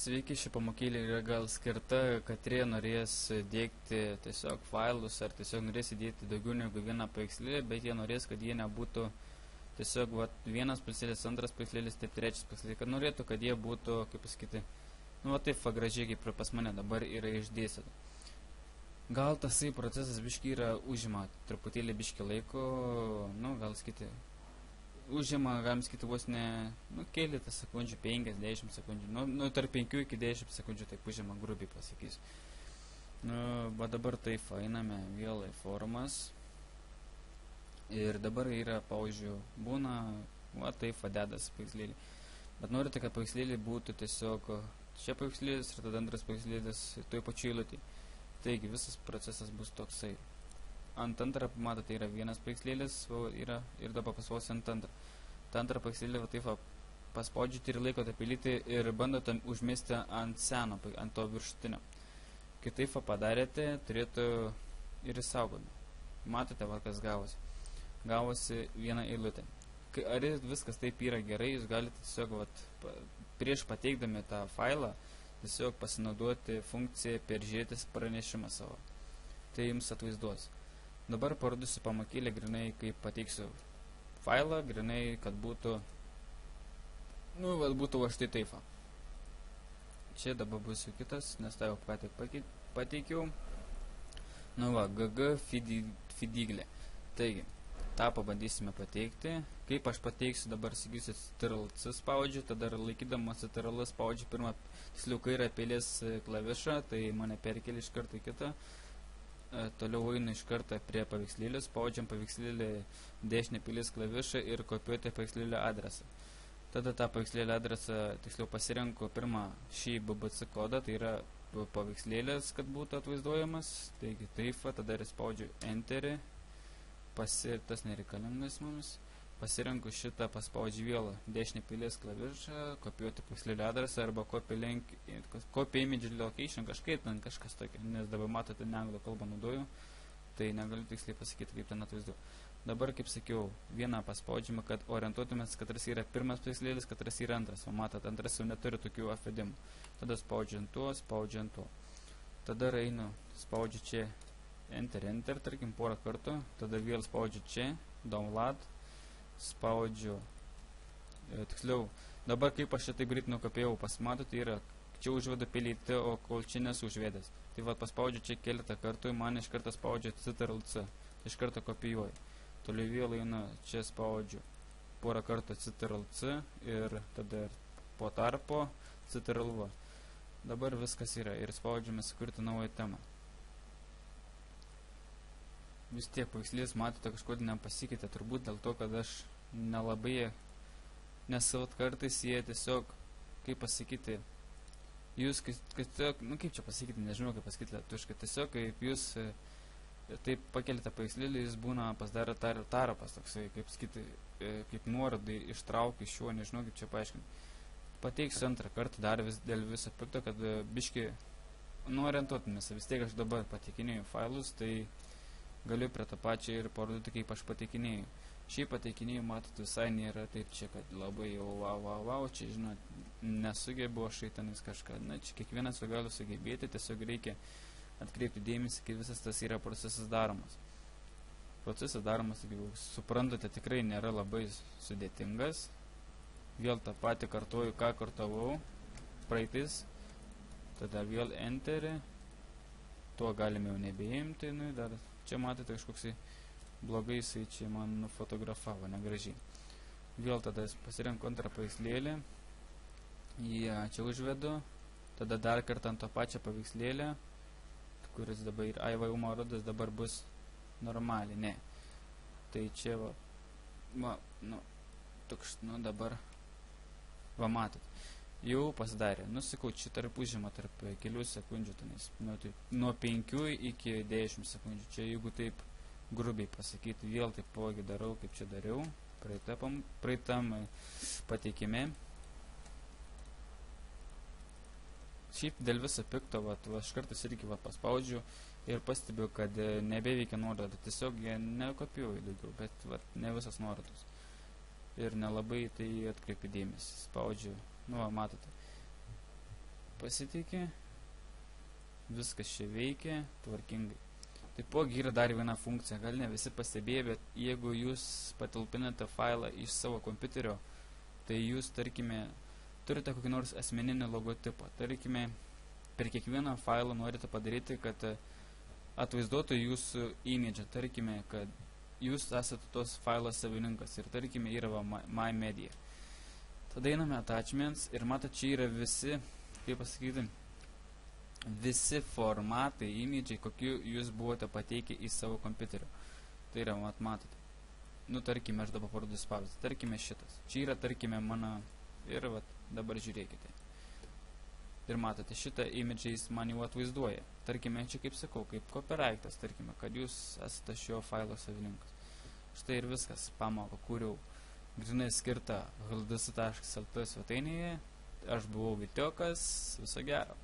Sveiki, ši pamokėlė yra gal skirta, katrie norės dėkti tiesiog failus ar tiesiog norės įdėti daugiau negu vieną paveikslėlį, bet jie norės, kad jie nebūtų tiesiog vienas paveikslėlis, antras paveikslėlis, taip trečias paveikslėlis, kad norėtų, kad jie būtų, kaip pasakyti, taip gražiai kaip pas mane dabar yra išdėstyta. Gal tasai procesas biški yra užima truputėlį biški laiko, gal sakyti, užima, galim sakyti, vos ne, keletą sekundžių, 5-10 sekundžių, tarp 5 iki 10 sekundžių taip užima, grubiai pasakysiu. Bet dabar taip, einame vėl į formas. Ir dabar yra, pavyzdžiui, būna, taip, dedas paveikslėlį. Bet norite, kad paveikslėlį būtų tiesiog čia paveikslėlis ir tada antras paveikslėlis toj pačioj eilutėj. Taigi, visas procesas bus toksai. Ant antrą, matote, yra vienas paveikslėlis ir dabar paspausti ant antrą. Ta antrą paveikslėlį taip paspaudžiate ir laikote pilyti ir bandote užmesti ant seno, ant to viršutinio. Kai taip padarėte, turėtų ir įsaugoti. Matote, kas gavosi. Gavosi viena eilutė. Ar viskas taip yra gerai, jūs galite tiesiog prieš pateikdami tą failą tiesiog pasinaudoti funkciją peržiūrėti pranešimą savo. Tai jums atvaizduos. Dabar parodysiu pamokėlę grinai, kaip pateiksiu failą, grinai, kad būtų būtų štai taip. Čia dabar bus jau kitas, nes tai jau pateikiau. GG fidiglė. Taigi, tą pabandysime pateikti. Kaip aš pateiksiu, dabar sakysiu Ctrl+C spaudžiu, tada laikydamas Ctrl spaudžiu pirmą, tiksliau kairę pelės klavišą, tai mane perkelia iš karto į kitą. Toliau einu iš karto prie paveikslėlį, spaudžiam paveikslėlį dešinę pelės klavišą ir kopiuoti paveikslėlio adresą. Tada tą paveikslėlio adresą, tiksliau pasirenku pirmą šį BBC kodą, tai yra paveikslėlis, kad būtų atvaizduojamas. Taigi taip, tada ir spaudžiu Enterį, tas nereikalingas mums. Pasirenku šitą, paspaudžiu vėl dešinę pelės klavišą, kopiuoti paveikslėlio adresą arba copy image location, kažkas tokio, nes dabar matote neanglų kalbą naudoju, tai negaliu tiksliai pasakyti, kaip ten atvaizduoju. Dabar, kaip sakiau, vieną paspaudžiame, kad orientuotumės, katras yra pirmas paveikslėlis, katras yra antras. O matot, antras jau neturi tokių apvedimų. Tada spaudžiu ant to. Tada einu, spaudžiu čia Enter, tarkim, porą kartų. Tada vėl spaudžiu čia, Download. Spaudžiu, tiksliau, dabar kaip aš šitai greit nukopėjau, pasimatote, yra, čia užvedu pelyti, o kol čia nesu užvedęs. Tai paspaudžiu čia keletą kartų, man iš karto spaudžiu Ctrl+C, iš karto kopijuoju. Toliau vėl einu, čia spaudžiu porą kartų Ctrl+C ir tada po tarpo Ctrl+V. Dabar viskas yra ir spaudžiame sukurti naują temą. Vis tiek paveikslėlis, matote, kažkodėl nepasikeitė, turbūt dėl to, kad aš nelabai, nes kartais jie tiesiog, kaip pasakyti, jūs, kaip čia pasakyti, nežinau, kaip pasakyti lietuviškai, tiesiog, kaip jūs taip pakelite paveikslėlį, jis būna pasidaro tarpas, toksai, kaip sakyti, kaip nuorodai ištraukia iš jo, nežinau, kaip čia paaiškinti. Pateiksiu antrą kartą dar dėl viso pikto, kad biški orientuotumės, vis tiek aš dabar pateikinėjau failus, tai galiu prie tą pačią ir parodyti, kaip aš pateikinėjau. Šį pateikinėjau, matot, visai nėra taip čia, kad labai jau wow, čia, žinot, nesugebu aš tenais kažką. Čia kiekvienas jau gali sugebėti, tiesiog reikia atkreipti dėmesį, kai visas tas yra procesas daromas. Procesas daromas, kaip suprantate, tikrai nėra labai sudėtingas. Vėl tą patį kartuoju, ką kartavau praeitais. Tada vėl Enterį. To galime jau nebeimti, dar čia matote kažkoksai blogai, jisai čia man nufotografavo, negražiai. Vėl tada pasirenku antrą paveikslėlį, jį čia užvedu, tada dar kartą ant to pačią paveikslėlę, kuris dabar ir AIVUMO rodas dabar bus normaliai, ne. Tai čia dabar, matot. Jau pasidarė. Sakau, čia tarp užima tarp kelių sekundžių, nuo 5 iki 10 sekundžių. Čia jeigu taip grubiai pasakyti, vėl taipogi darau, kaip čia dariau, praeitam pateikime. Šiaip dėl viso pikto, aš kartais irgi paspaudžiu ir pastebiu, kad nebeveikia nuoroda. Tiesiog jie nekopijuoju daugiau, bet ne visas nuorodos. Ir nelabai tai atkreipi dėmesį. Spaudžiu. Matote. pasiteikė, viskas čia veikia tvarkingai. Taipogi yra dar viena funkcija, gal ne visi pastebėjo, bet jeigu jūs patalpinate failą iš savo kompiuterio, tai jūs, tarkime, turite kokį nors asmeninį logotipą. Tarkime, per kiekvieną failą norite padaryti, kad atvaizduotų jūsų imidžą. Tarkime, kad jūs esate tos failo savininkas ir tarkime yra My Media. Tada einame attachments ir matote, čia yra visi, kaip pasakyti, visi formatai, imidžiai, kokiu jūs buvote pateikę į savo kompiuterio. Tai yra, matote. Nu, tarkime, aš dabar parodysiu spausdinti. Tarkime šitas. Čia yra, tarkime, mano ir dabar žiūrėkite. Ir matote, šitą imidžią jis man jau atvaizduoja. Tarkime, čia kaip sakau, kaip copyrightas, tarkime, kad jūs esate šio failo savininkas. Štai ir viskas. Pamoką kūriau grinai skirtą hldc.lt svetainėje. Aš buvau Vitiokas. Viso gero.